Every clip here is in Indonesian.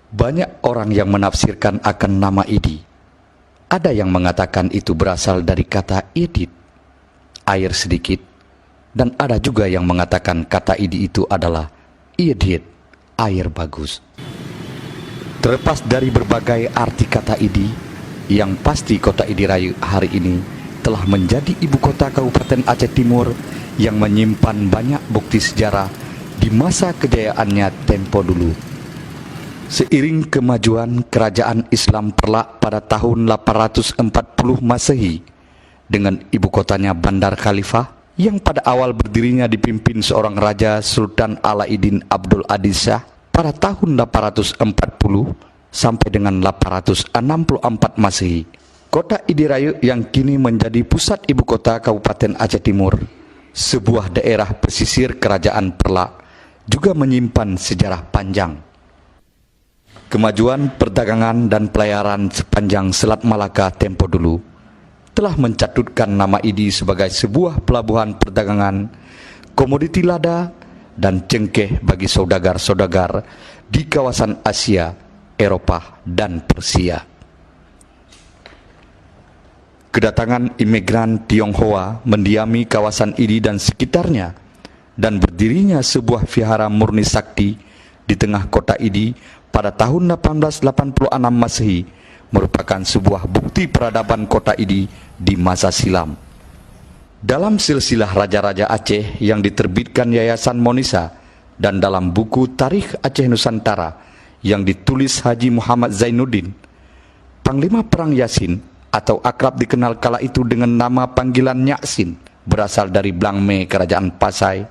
Banyak orang yang menafsirkan akan nama Idi. Ada yang mengatakan itu berasal dari kata idit, air sedikit, dan ada juga yang mengatakan kata Idi itu adalah idit, air bagus. Terlepas dari berbagai arti kata Idi, yang pasti kota Idirayu hari ini telah menjadi ibu kota Kabupaten Aceh Timur yang menyimpan banyak bukti sejarah di masa kejayaannya tempo dulu. Seiring kemajuan kerajaan Islam Perlak pada tahun 840 Masehi dengan ibu kotanya Bandar Khalifah yang pada awal berdirinya dipimpin seorang raja Sultan Alauddin Abdul Aziz Shah pada tahun 840 sampai dengan 864 Masehi. Kota Idirayu yang kini menjadi pusat ibu kota Kabupaten Aceh Timur, sebuah daerah pesisir kerajaan Perlak, juga menyimpan sejarah panjang. Kemajuan perdagangan dan pelayaran sepanjang Selat Malaka tempo dulu telah mencatutkan nama Idi sebagai sebuah pelabuhan perdagangan, komoditi lada, dan cengkeh bagi saudagar-saudagar di kawasan Asia, Eropa, dan Persia. Kedatangan imigran Tionghoa mendiami kawasan Idi dan sekitarnya, dan berdirinya sebuah vihara murni sakti di tengah kota Idi pada tahun 1886 Masehi merupakan sebuah bukti peradaban kota Idi di masa silam. Dalam silsilah Raja-Raja Aceh yang diterbitkan Yayasan Monisa dan dalam buku Tarikh Aceh Nusantara yang ditulis Haji Muhammad Zainuddin, Panglima Perang Yasin atau akrab dikenal kala itu dengan nama panggilan Nyaksin, berasal dari Blangme Kerajaan Pasai,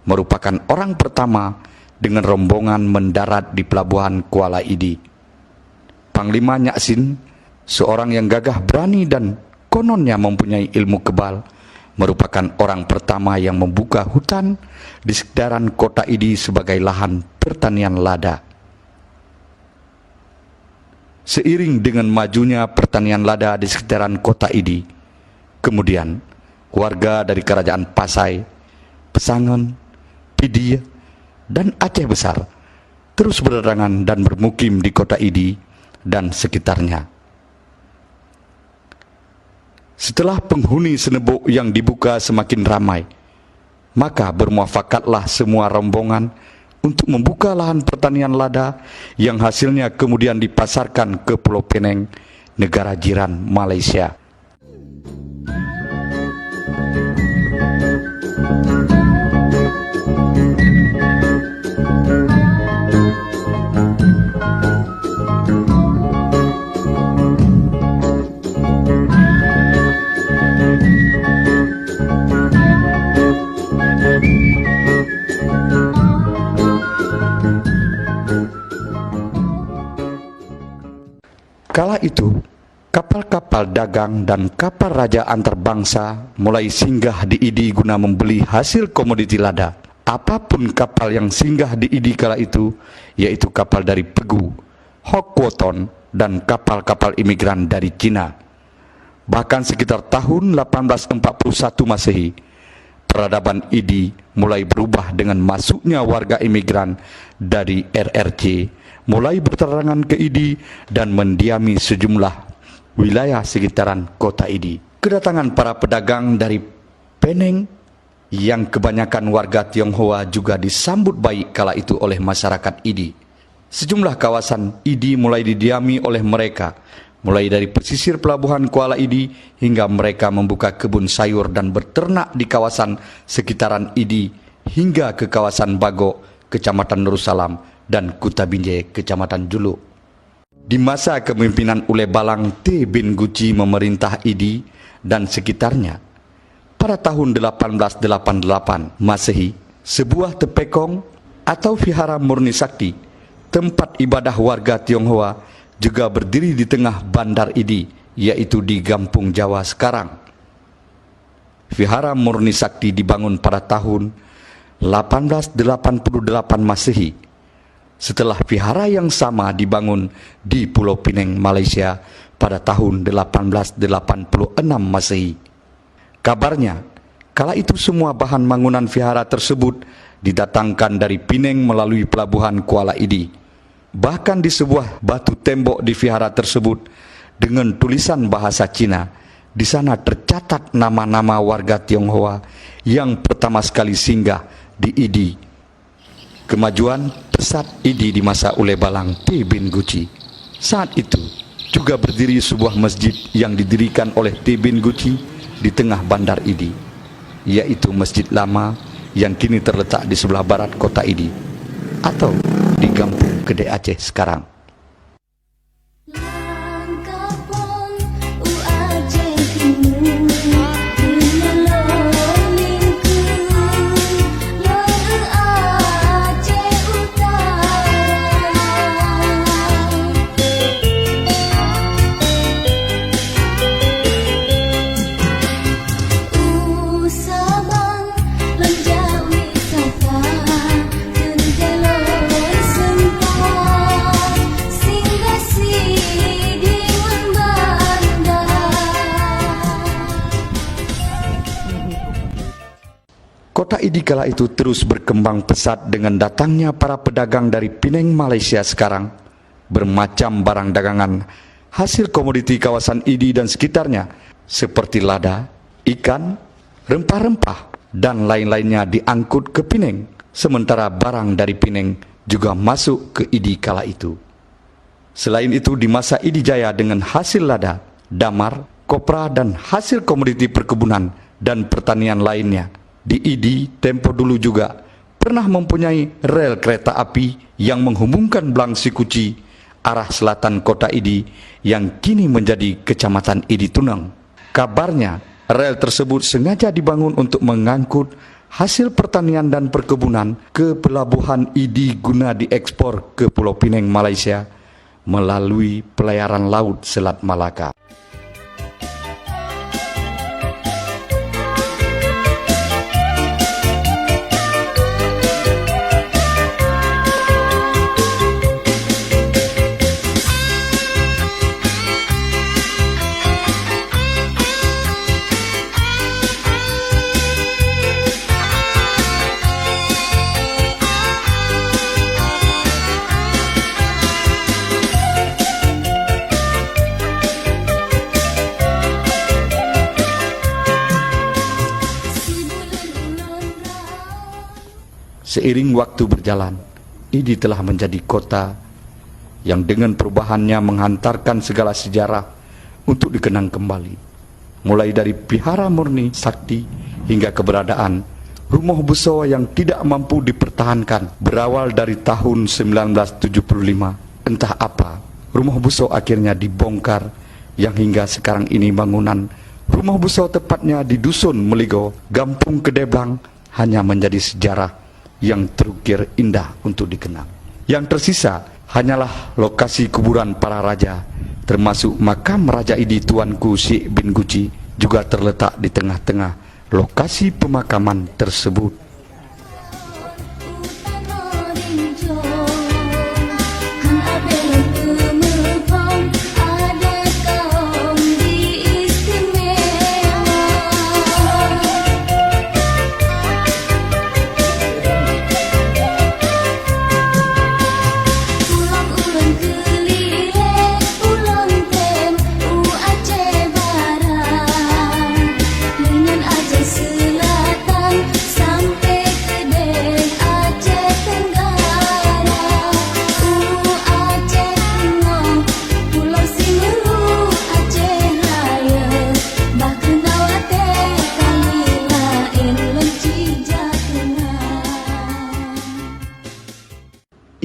merupakan orang pertama dengan rombongan mendarat di pelabuhan Kuala Idi. Panglima Nyaksin, seorang yang gagah berani dan kononnya mempunyai ilmu kebal, merupakan orang pertama yang membuka hutan di sekitaran kota Idi sebagai lahan pertanian lada. Seiring dengan majunya pertanian lada di sekitaran kota Idi, kemudian warga dari Kerajaan Pasai, Pesangon, Pidia, dan Aceh Besar terus berdatangan dan bermukim di kota Idi dan sekitarnya. Setelah penghuni Senebok yang dibuka semakin ramai, maka bermuafakatlah semua rombongan untuk membuka lahan pertanian lada yang hasilnya kemudian dipasarkan ke Pulau Penang, negara jiran Malaysia. Kala itu, kapal-kapal dagang dan kapal raja antarbangsa mulai singgah di Idi guna membeli hasil komoditi lada. Apapun kapal yang singgah di Idi kala itu, yaitu kapal dari Pegu, Hokwoton, dan kapal-kapal imigran dari Cina. Bahkan sekitar tahun 1841 Masehi, peradaban Idi mulai berubah dengan masuknya warga imigran dari RRC, mulai berterangan ke Idi dan mendiami sejumlah wilayah sekitaran kota Idi. Kedatangan para pedagang dari Penang yang kebanyakan warga Tionghoa juga disambut baik kala itu oleh masyarakat Idi. Sejumlah kawasan Idi mulai didiami oleh mereka, mulai dari pesisir pelabuhan Kuala Idi hingga mereka membuka kebun sayur dan berternak di kawasan sekitaran Idi hingga ke kawasan Bagok, Kecamatan Nursalam, dan Kutabinje, Kecamatan Julu. Di masa kepemimpinan Ule Balang T bin Guci memerintah Idi dan sekitarnya, pada tahun 1888 Masehi, sebuah tepekong atau vihara murni sakti, tempat ibadah warga Tionghoa, juga berdiri di tengah Bandar Idi, yaitu di Gampung Jawa sekarang. Vihara murni sakti dibangun pada tahun 1888 Masehi, setelah vihara yang sama dibangun di Pulau Pinang, Malaysia pada tahun 1886 Masehi. Kabarnya, kala itu semua bahan bangunan vihara tersebut didatangkan dari Pinang melalui pelabuhan Kuala Idi. Bahkan di sebuah batu tembok di vihara tersebut dengan tulisan bahasa Cina, di sana tercatat nama-nama warga Tionghoa yang pertama sekali singgah di Idi. Kemajuan pesat Idi di masa Ule Balang T bin Guci. Saat itu juga berdiri sebuah masjid yang didirikan oleh T bin Guci di tengah bandar Idi, yaitu Masjid Lama yang kini terletak di sebelah barat kota Idi atau di Kampung Gede Aceh sekarang. Kota Idi kala itu terus berkembang pesat dengan datangnya para pedagang dari Penang, Malaysia sekarang. Bermacam barang dagangan hasil komoditi kawasan Idi dan sekitarnya seperti lada, ikan, rempah-rempah, dan lain-lainnya diangkut ke Penang. Sementara barang dari Penang juga masuk ke Idi kala itu. Selain itu di masa Idi Jaya dengan hasil lada, damar, kopra, dan hasil komoditi perkebunan dan pertanian lainnya, di Idi tempo dulu juga pernah mempunyai rel kereta api yang menghubungkan Blang Sikuci arah selatan kota Idi yang kini menjadi kecamatan Idi Tunang. Kabarnya rel tersebut sengaja dibangun untuk mengangkut hasil pertanian dan perkebunan ke pelabuhan Idi guna diekspor ke Pulau Pinang, Malaysia melalui pelayaran laut Selat Malaka. Seiring waktu berjalan, Idi telah menjadi kota yang dengan perubahannya menghantarkan segala sejarah untuk dikenang kembali. Mulai dari Vihara Murni Sakti hingga keberadaan Rumah Buso yang tidak mampu dipertahankan berawal dari tahun 1975. Entah apa, Rumah Buso akhirnya dibongkar yang hingga sekarang ini bangunan Rumah Buso tepatnya di Dusun Meligo, Kampung Gede Blang hanya menjadi sejarah yang terukir indah untuk dikenang. Yang tersisa hanyalah lokasi kuburan para raja, termasuk makam Raja Idi Tuanku Syekh bin Guci juga terletak di tengah-tengah lokasi pemakaman tersebut.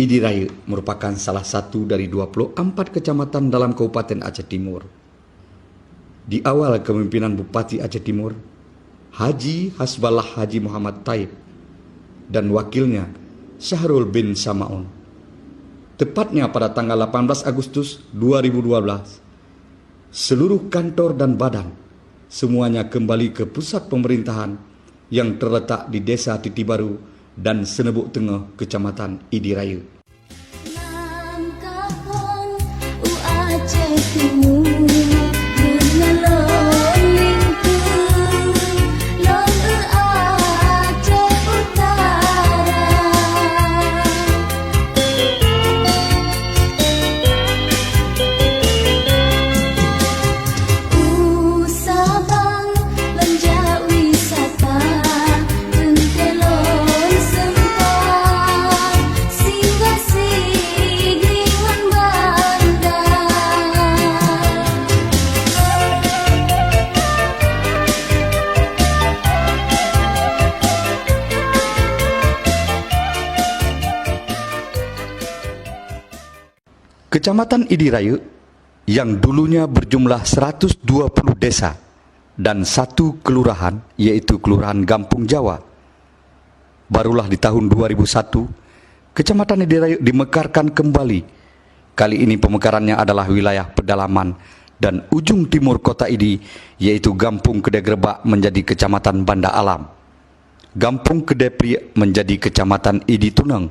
Idi Raya merupakan salah satu dari 24 kecamatan dalam Kabupaten Aceh Timur. Di awal kepemimpinan Bupati Aceh Timur, Haji Hasballah Haji Muhammad Taib, dan wakilnya Syahrul bin Samaun. Tepatnya pada tanggal 18 Agustus 2012, seluruh kantor dan badan semuanya kembali ke pusat pemerintahan yang terletak di Desa Titibaru dan Senebuk Tengah, Kecamatan Idi Raya. Kecamatan Idirayu yang dulunya berjumlah 120 desa dan satu kelurahan, yaitu Kelurahan Gampung Jawa. Barulah di tahun 2001, Kecamatan Idirayu dimekarkan kembali. Kali ini pemekarannya adalah wilayah pedalaman dan ujung timur kota Idi, yaitu Gampung Kedegrebak menjadi Kecamatan Banda Alam, Gampung Kedepri menjadi Kecamatan Idi Tuneng,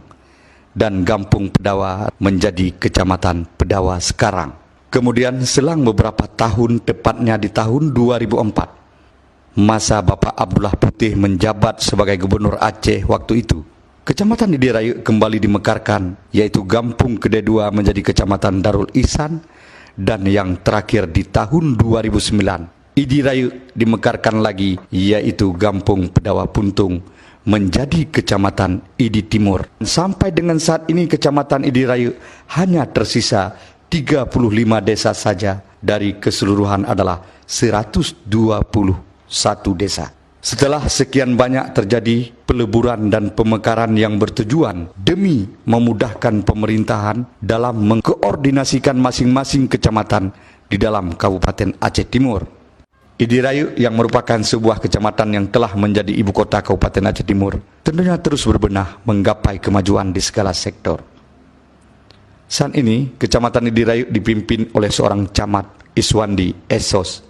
dan Gampung Pedawa menjadi Kecamatan Pedawa sekarang. Kemudian selang beberapa tahun, tepatnya di tahun 2004, masa Bapak Abdullah Putih menjabat sebagai Gubernur Aceh waktu itu, Kecamatan Idirayu kembali dimekarkan, yaitu Gampung Kedua menjadi Kecamatan Darul Ihsan, dan yang terakhir di tahun 2009, Idirayu dimekarkan lagi, yaitu Gampung Pedawa Puntung menjadi Kecamatan Idi Timur. Sampai dengan saat ini Kecamatan Idirayu hanya tersisa 35 desa saja dari keseluruhan adalah 121 desa. Setelah sekian banyak terjadi peleburan dan pemekaran yang bertujuan demi memudahkan pemerintahan dalam mengkoordinasikan masing-masing kecamatan di dalam Kabupaten Aceh Timur, Idirayu yang merupakan sebuah kecamatan yang telah menjadi ibu kota Kabupaten Aceh Timur tentunya terus berbenah menggapai kemajuan di segala sektor. Saat ini, Kecamatan Idirayu dipimpin oleh seorang camat, Iswandi Esos.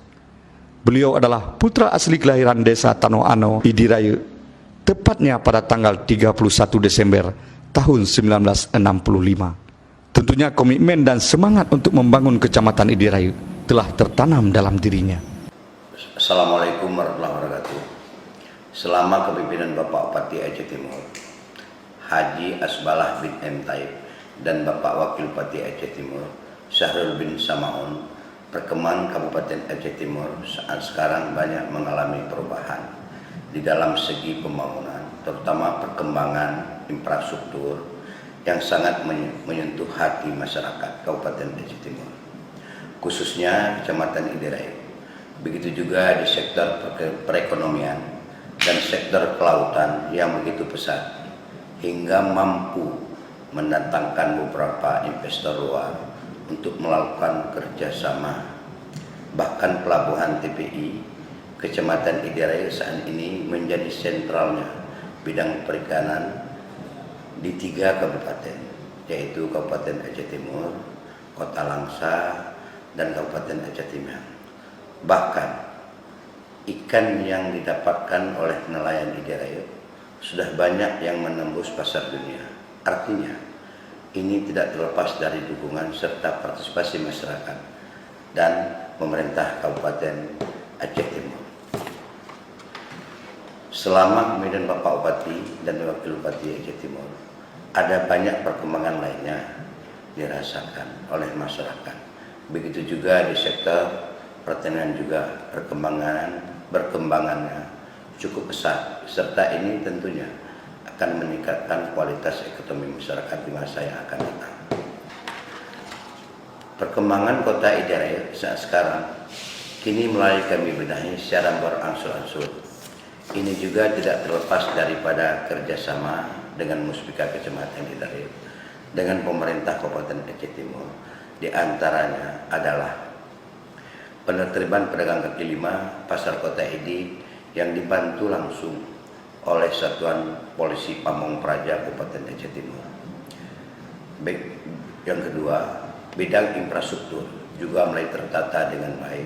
Beliau adalah putra asli kelahiran desa Tanoano, Idirayu, tepatnya pada tanggal 31 Desember tahun 1965. Tentunya komitmen dan semangat untuk membangun Kecamatan Idirayu telah tertanam dalam dirinya. Assalamualaikum warahmatullahi wabarakatuh. Selama kepemimpinan Bapak Bupati Aceh Timur, Haji Asbalah bin M. Taib, dan Bapak Wakil Bupati Aceh Timur, Syahrul bin Samaun, perkembangan Kabupaten Aceh Timur saat sekarang banyak mengalami perubahan di dalam segi pembangunan, terutama perkembangan infrastruktur yang sangat menyentuh hati masyarakat Kabupaten Aceh Timur, khususnya Kecamatan Idirayu. Begitu juga di sektor perekonomian dan sektor kelautan yang begitu pesat, hingga mampu mendatangkan beberapa investor luar untuk melakukan kerjasama. Bahkan pelabuhan TPI Kecamatan Idirayu saat ini menjadi sentralnya bidang perikanan di 3 kabupaten, yaitu Kabupaten Aceh Timur, Kota Langsa, dan Kabupaten Aceh Timur. Bahkan ikan yang didapatkan oleh nelayan Idirayu sudah banyak yang menembus pasar dunia. Artinya ini tidak terlepas dari dukungan serta partisipasi masyarakat dan pemerintah Kabupaten Aceh Timur. Selama kepemimpinan Bapak Bupati dan Wakil Bupati Aceh Timur, ada banyak perkembangan lainnya dirasakan oleh masyarakat. Begitu juga di sektor pertanian juga perkembangannya cukup pesat, serta ini tentunya akan meningkatkan kualitas ekonomi masyarakat di masa yang akan datang. Perkembangan kota Idirayu saat sekarang kini mulai kami benahi secara berangsur-angsur. Ini juga tidak terlepas daripada kerjasama dengan Muspika Kecamatan Idirayu dengan pemerintah Kabupaten Aceh Timur. Di antaranya adalah penertiban pedagang kaki lima Pasar Kota Idi yang dibantu langsung oleh Satuan Polisi Pamong Praja Kabupaten Aceh Timur. Yang kedua, bidang infrastruktur juga mulai tertata dengan baik,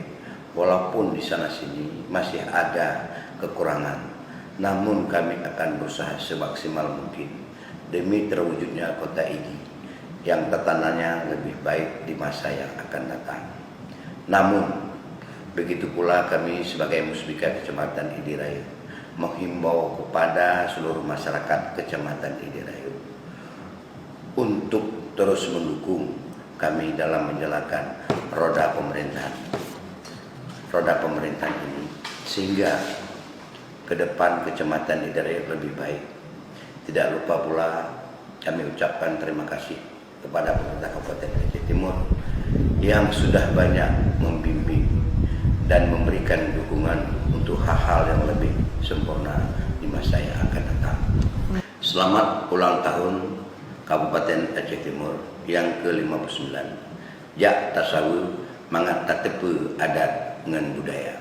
walaupun di sana sini masih ada kekurangan, namun kami akan berusaha semaksimal mungkin demi terwujudnya kota Idi yang tatanannya lebih baik di masa yang akan datang. Namun begitu pula kami sebagai Muspika Kecamatan Idirayu menghimbau kepada seluruh masyarakat Kecamatan Idirayu untuk terus mendukung kami dalam menjalankan roda pemerintahan ini, sehingga ke depan Kecamatan Idirayu lebih baik. Tidak lupa pula kami ucapkan terima kasih kepada pemerintah Kabupaten Aceh Timur yang sudah banyak membimbing dan memberikan dukungan untuk hal-hal yang lebih sempurna di masa yang akan datang. Selamat ulang tahun Kabupaten Aceh Timur yang ke-59, Jak Tasawu Mangat Tatepe Adat dengan Budaya.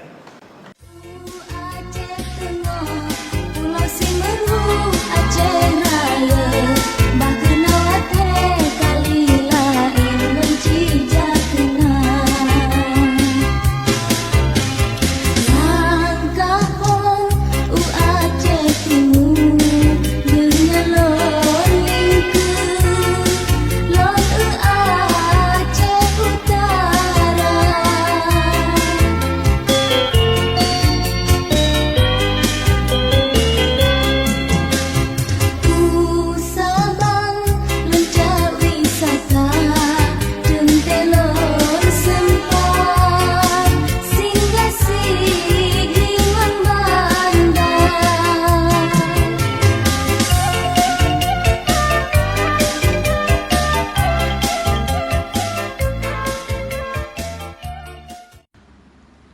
Pulau Simeru, Aceh Raya, Bakenawate kali lain mencijak kenang. Langkah pong Aceh Timur dengan lon lingku, lon Aceh Utara. Sabang Lencah wisata Jentelon sempat singgah Sigingan Bandar.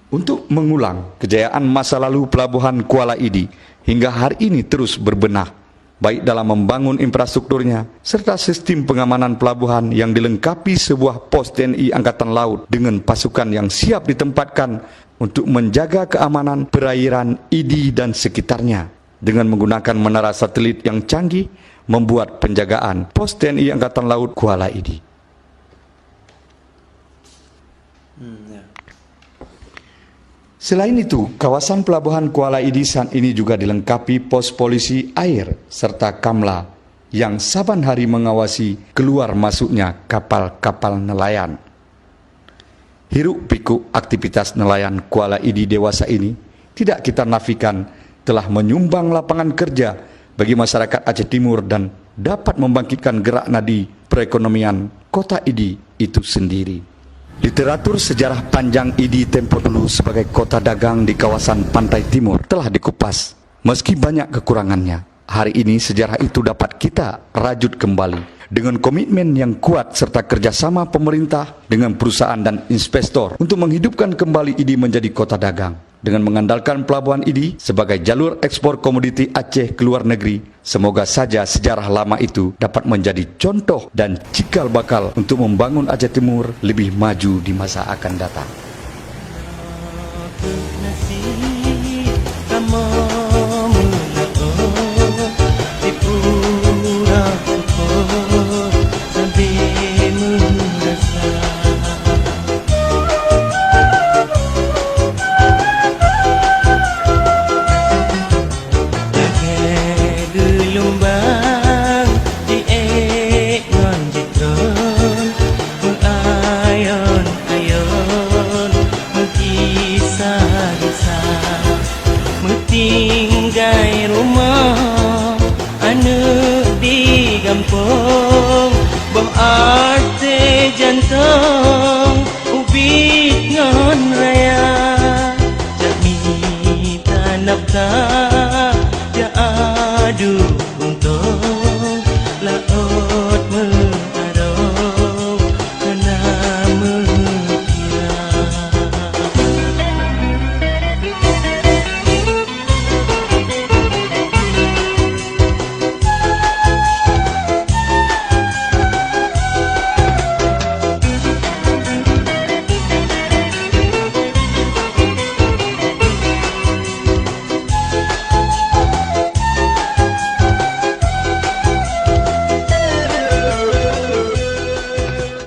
Untuk mengulang kejayaan masa lalu Pelabuhan Kuala Idi hingga hari ini terus berbenah, baik dalam membangun infrastrukturnya serta sistem pengamanan pelabuhan yang dilengkapi sebuah pos TNI Angkatan Laut dengan pasukan yang siap ditempatkan untuk menjaga keamanan perairan Idi dan sekitarnya. Dengan menggunakan menara satelit yang canggih, membuat penjagaan pos TNI Angkatan Laut Kuala Idi. Selain itu, kawasan Pelabuhan Kuala Idi saat ini juga dilengkapi pos polisi air serta Kamla yang saban hari mengawasi keluar masuknya kapal-kapal nelayan. Hiruk pikuk aktivitas nelayan Kuala Idi dewasa ini tidak kita nafikan telah menyumbang lapangan kerja bagi masyarakat Aceh Timur dan dapat membangkitkan gerak nadi perekonomian kota Idi itu sendiri. Literatur sejarah panjang Idi tempo dulu sebagai kota dagang di kawasan pantai timur telah dikupas. Meski banyak kekurangannya, hari ini sejarah itu dapat kita rajut kembali dengan komitmen yang kuat serta kerjasama pemerintah dengan perusahaan dan investor untuk menghidupkan kembali Idi menjadi kota dagang. Dengan mengandalkan Pelabuhan Idi sebagai jalur ekspor komoditi Aceh ke luar negeri, semoga saja sejarah lama itu dapat menjadi contoh dan cikal bakal untuk membangun Aceh Timur lebih maju di masa akan datang. Tinggai rumah anak di kampung, berarti jantan